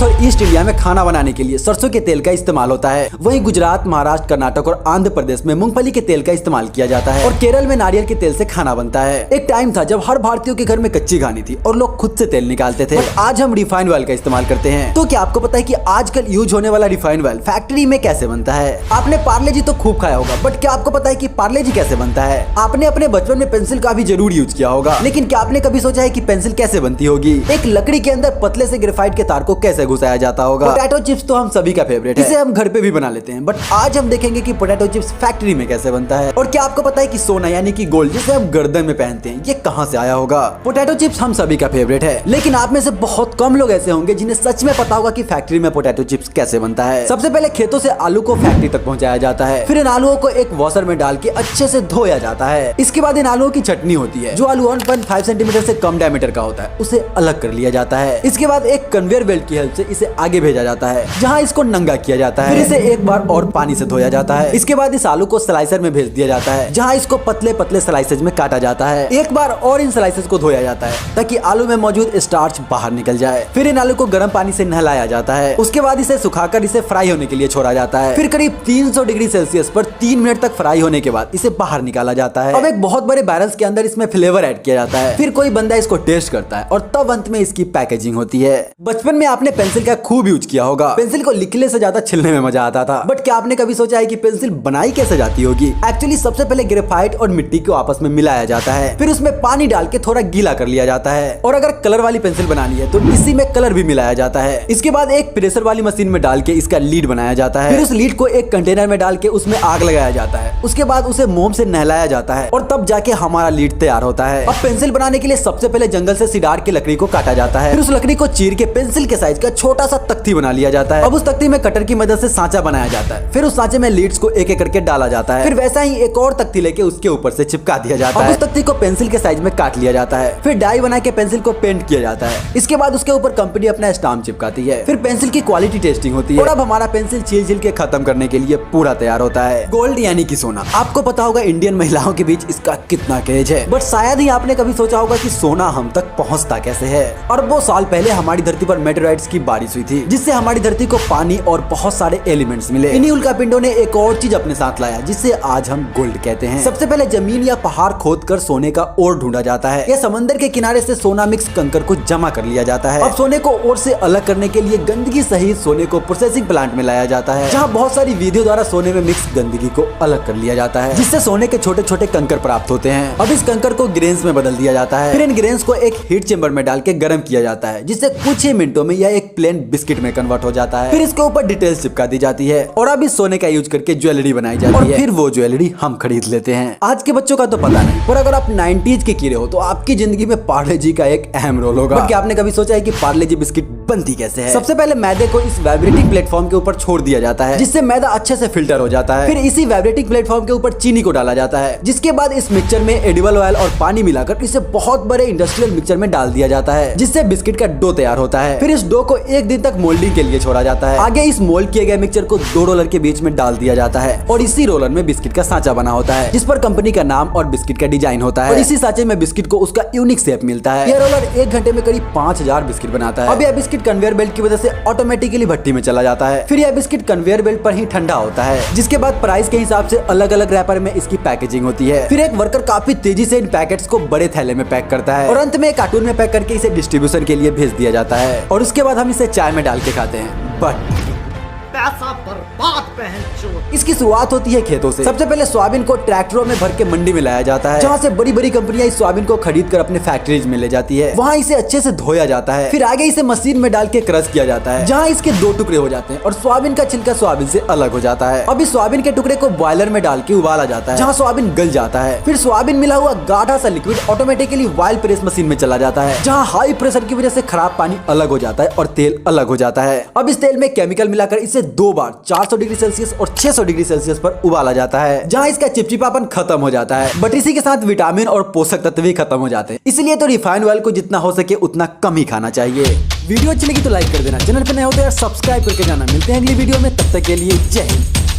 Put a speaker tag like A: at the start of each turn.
A: North और east India में खाना बनाने के लिए सरसों के तेल का इस्तेमाल होता है। वहीं गुजरात, महाराष्ट्र, कर्नाटक और आंध्र प्रदेश में मूंगफली के तेल का इस्तेमाल किया जाता है और केरल में नारियल के तेल से खाना बनता है। एक टाइम था जब हर भारतीयों के घर में कच्ची घानी थी और लोग खुद से तेल निकालते थे। आज हम रिफाइंड ऑयल का इस्तेमाल करते हैं। तो क्या आपको पता है कि आजकल यूज होने वाला रिफाइंड ऑयल फैक्ट्री में कैसे बनता है? आपने पार्ले जी तो खूब खाया होगा, बट क्या आपको पता है कि पार्ले जी कैसे बनता है? आपने अपने बचपन में पेंसिल का भी जरूर यूज किया होगा, लेकिन क्या आपने कभी सोचा है कि पेंसिल कैसे बनती होगी? एक लकड़ी के अंदर पतले से ग्रेफाइट के तार को कैसे घुसाया जाता होगा? पोटैटो चिप्स तो हम सभी का फेवरेट है, इसे हम घर पे भी बना लेते हैं, बट आज हम देखेंगे कि पोटैटो चिप्स फैक्ट्री में कैसे बनता है। और क्या आपको पता है कि सोना यानी कि गोल्ड जिसे हम गर्दन में पहनते हैं, ये कहां से आया होगा? पोटैटो चिप्स हम सभी का फेवरेट है, लेकिन आप में से बहुत कम लोग ऐसे होंगे जिन्हें सच में पता होगा कि फैक्ट्री में पोटैटो चिप्स कैसे बनता है। सबसे पहले खेतों से आलू को फैक्ट्री तक पहुंचाया जाता है, फिर इन आलुओं को एक वॉशर में डाल के अच्छे से धोया जाता है। इसके बाद इन आलुओं की चटनी होती है, जो आलू 1.5 सेंटीमीटर से कम डायमीटर का होता है, उसे अलग कर लिया जाता है। इसके बाद एक कन्वेयर बेल्ट की हेल्प से इसे आगे भेजा जाता है, जहां इसको नंगा किया जाता है। फिर इसे एक बार और पानी से धोया जाता है। इसके बाद इस आलू को स्लाइसर में भेज दिया जाता है, जहां इसको पतले पतले स्लाइसेज में काटा जाता है। एक बार और इन स्लाइसेज को धोया जाता है ताकि आलू में मौजूद स्टार्च बाहर निकल जाए। फिर इन आलू को गर्म पानी से नहलाया जाता है। उसके बाद इसे सुखाकर इसे फ्राई होने के लिए छोड़ा जाता है। फिर करीब 300 डिग्री सेल्सियस पर 3 मिनट तक फ्राई होने के बाद इसे बाहर निकाला जाता है। अब एक बहुत बड़े बैरल्स के अंदर इसमें फ्लेवर ऐड किया जाता है। फिर कोई बंदा इसको टेस्ट करता है और तब अंत में इसकी पैकेजिंग होती है। बचपन में आपने पेंसिल का खूब यूज किया होगा। पेंसिल को लिखने से ज्यादा छिलने में मजा आता था, बट क्या आपने कभी सोचा है कि पेंसिल बनाई कैसे जाती होगी? एक्चुअली सबसे पहले ग्रेफाइट और मिट्टी को आपस में मिलाया जाता है, फिर उसमें पानी डाल के थोड़ा गीला कर लिया जाता है, और अगर कलर वाली पेंसिल बनानी है तो इसी में कलर भी मिलाया जाता है। इसके बाद एक प्रेशर वाली मशीन में डाल के इसका लीड बनाया जाता है। फिर उस लीड को एक कंटेनर में डाल के उसमें आग लगाया जाता है। उसके बाद उसे मोम से नहलाया जाता है और तब जाके हमारा लीड तैयार होता है। अब पेंसिल बनाने के लिए सबसे पहले जंगल से सिडार की लकड़ी को काटा जाता है। फिर उस लकड़ी को चीर के पेंसिल के साइज का छोटा सा तख्ती बना लिया जाता है। अब उस तख्ती में कटर की मदद से सांचा बनाया जाता है। फिर उस सांचे में लीड्स को एक एक करके डाला जाता है। फिर वैसा ही एक और तख्ती लेके उसके ऊपर से चिपका दिया जाता है। उस तख्ती को पेंसिल के साइज में काट लिया जाता है। फिर डाई बना के पेंसिल को पेंट किया जाता है। इसके बाद उसके ऊपर कंपनी अपना स्टाम्प चिपकाती है। फिर पेंसिल की क्वालिटी टेस्टिंग होती है और अब हमारा पेंसिल छील के खत्म करने के लिए पूरा तैयार होता है। गोल्ड यानी कि सोना। आपको पता होगा इंडियन महिलाओं के बीच इसका कितना क्रेज है, बट शायद ही आपने कभी सोचा होगा कि सोना हम तक पहुंचता कैसे है। अरबों साल पहले हमारी धरती पर मेटेराइट्स की बारिश हुई थी, जिससे हमारी धरती को पानी और बहुत सारे एलिमेंट्स मिले। इन्हीं उल्कापिंडों ने एक और चीज अपने साथ लाया जिसे आज हम गोल्ड कहते हैं। सबसे पहले जमीन या पहाड़ खोदकर सोने का ओर ढूंढा जाता है। यह समंदर के किनारे से सोना मिक्स कंकर को जमा कर लिया जाता है। अब सोने को ओर से अलग करने के लिए गंदगी सहित सोने को प्रोसेसिंग प्लांट में लाया जाता है, जहां बहुत सारी विधियों द्वारा सोने में मिक्स गंदगी को अलग कर लिया जाता है, जिससे सोने के छोटे छोटे कंकर प्राप्त होते हैं। अब इस कंकर को ग्रेन्स में बदल दिया जाता है। फिर इन ग्रेन्स को एक हीट चेंबर में डाल के गर्म किया जाता है, जिससे कुछ ही मिनटों में यह एक प्लेन बिस्किट में कन्वर्ट हो जाता है। फिर इसके ऊपर डिटेल्स चिपका दी जाती है और अब इस सोने का यूज करके ज्वेलरी बनाई जाती है और फिर वो ज्वेलरी हम खरीद लेते हैं। आज के बच्चों का तो पता नहीं, पर अगर आप 90s के कीड़े हो तो आपकी जिंदगी में पार्ले जी का एक अहम रोल होगा। क्या आपने कभी सोचा है कि पार्ले जी बिस्किट बनती कैसे है? सबसे पहले मैदे को इस वाइब्रेटिंग प्लेटफॉर्म के ऊपर छोड़ दिया जाता है, जिससे मैदा अच्छे से फिल्टर हो जाता है। फिर इसी वाइब्रेटिंग प्लेटफॉर्म के ऊपर चीनी को डाला जाता है, जिसके बाद इस मिक्सचर में एडिबल ऑयल और पानी मिलाकर इसे बहुत बड़े इंडस्ट्रियल मिक्सचर में डाल दिया जाता है, जिससे बिस्किट का डो तैयार होता है। फिर इस डो को 1 दिन तक मोल्डिंग के लिए छोड़ा जाता है। आगे इस मोल्ड किए गए मिक्सचर को 2 रोलर के बीच में डाल दिया जाता है और इसी रोलर में बिस्किट का सांचा बना होता है, जिस पर कंपनी का नाम और बिस्किट का डिजाइन होता है। और इसी सांचे में बिस्किट को उसका यूनिक शेप मिलता है। यह रोलर 1 घंटे में करीब 5000 बिस्किट बनाता है। अब यह बिस्किट कन्वेयर बेल्ट की वजह से ऑटोमेटिकली भट्टी में चला जाता है। फिर यह बिस्किट कन्वेयर बेल्ट पर ही ठंडा होता है, जिसके बाद प्राइस के हिसाब से अलग अलग रैपर में इसकी पैकेजिंग होती है। फिर एक वर्कर काफी तेजी से इन पैकेट्स को बड़े थैले में पैक करता है और अंत में कार्टून में पैक करके इसे डिस्ट्रीब्यूशन के लिए भेज दिया जाता है और उसके बाद हम इसे चाय में डाल के खाते हैं। बट
B: पैसा बर्बाद बहनचोद।
A: इसकी शुरुआत होती है खेतों से। सबसे पहले सोयाबीन को ट्रैक्टरों में भर के मंडी में लाया जाता है, जहाँ से बड़ी बड़ी कंपनियां इस सोयाबीन को खरीद कर अपने फैक्ट्रीज में ले जाती है। वहाँ इसे अच्छे से धोया जाता है। फिर आगे इसे मशीन में डाल के क्रश किया जाता है, जहाँ इसके 2 टुकड़े हो जाते हैं और सोयाबीन का छिलका सोयाबीन से अलग हो जाता है। अब इस सोयाबीन के टुकड़े को बॉयलर में डाल के उबाला जाता है, जहाँ सोयाबीन गल जाता है। फिर सोयाबीन मिला हुआ गाढ़ा सा liquid automatically while press machine में चला जाता है, जहाँ हाई प्रेशर की वजह से खराब पानी अलग हो जाता है और तेल अलग हो जाता है। अब इस तेल में केमिकल मिलाकर इसे 2 बार 400 डिग्री सेल्सियस और 600 डिग्री सेल्सियस पर उबाला जाता है, जहां इसका चिपचिपापन खत्म हो जाता है, बट इसी के साथ विटामिन और पोषक तत्व भी खत्म हो जाते हैं। इसलिए तो रिफाइंड ऑयल को जितना हो सके उतना कम ही खाना चाहिए। वीडियो अच्छी लगी तो लाइक कर देना, चैनल पर नए हो तो यार सब्सक्राइब करके जाना। मिलते हैं अगली वीडियो में, तब तक के लिए जय हिंद।